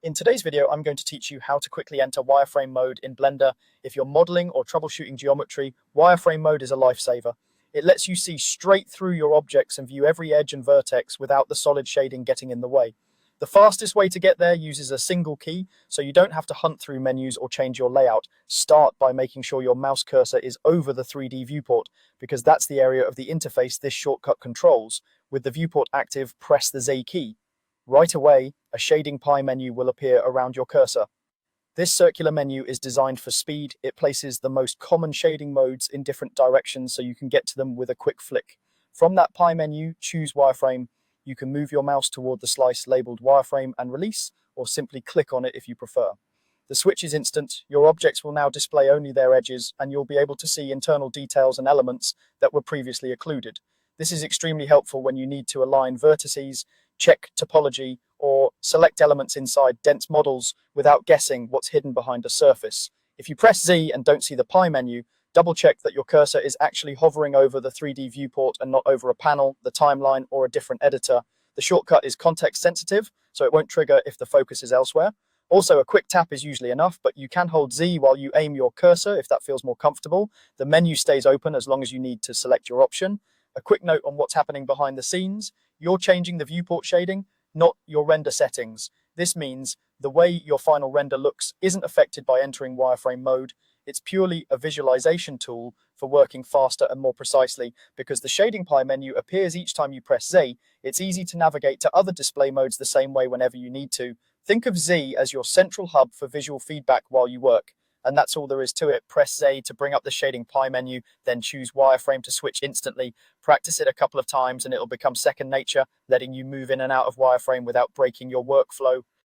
In today's video, I'm going to teach you how to quickly enter wireframe mode in Blender. If you're modeling or troubleshooting geometry, wireframe mode is a lifesaver. It lets you see straight through your objects and view every edge and vertex without the solid shading getting in the way. The fastest way to get there uses a single key, so you don't have to hunt through menus or change your layout. Start by making sure your mouse cursor is over the 3D viewport, because that's the area of the interface this shortcut controls. With the viewport active, press the Z key. Right away, a shading pie menu will appear around your cursor. This circular menu is designed for speed. It places the most common shading modes in different directions so you can get to them with a quick flick. From that pie menu, choose wireframe. You can move your mouse toward the slice labeled wireframe and release, or simply click on it if you prefer. The switch is instant. Your objects will now display only their edges, and you'll be able to see internal details and elements that were previously occluded. This is extremely helpful when you need to align vertices, check topology, or select elements inside dense models without guessing what's hidden behind a surface. If you press Z and don't see the pie menu, double check that your cursor is actually hovering over the 3D viewport and not over a panel, the timeline, or a different editor. The shortcut is context sensitive, so it won't trigger if the focus is elsewhere. Also, a quick tap is usually enough, but you can hold Z while you aim your cursor if that feels more comfortable. The menu stays open as long as you need to select your option. A quick note on what's happening behind the scenes. You're changing the viewport shading, not your render settings. This means the way your final render looks isn't affected by entering wireframe mode. It's purely a visualization tool for working faster and more precisely. Because the shading pie menu appears each time you press Z, it's easy to navigate to other display modes the same way whenever you need to. Think of Z as your central hub for visual feedback while you work. And that's all there is to it. Press Z to bring up the shading pie menu, then choose wireframe to switch instantly. Practice it a couple of times and it'll become second nature, letting you move in and out of wireframe without breaking your workflow.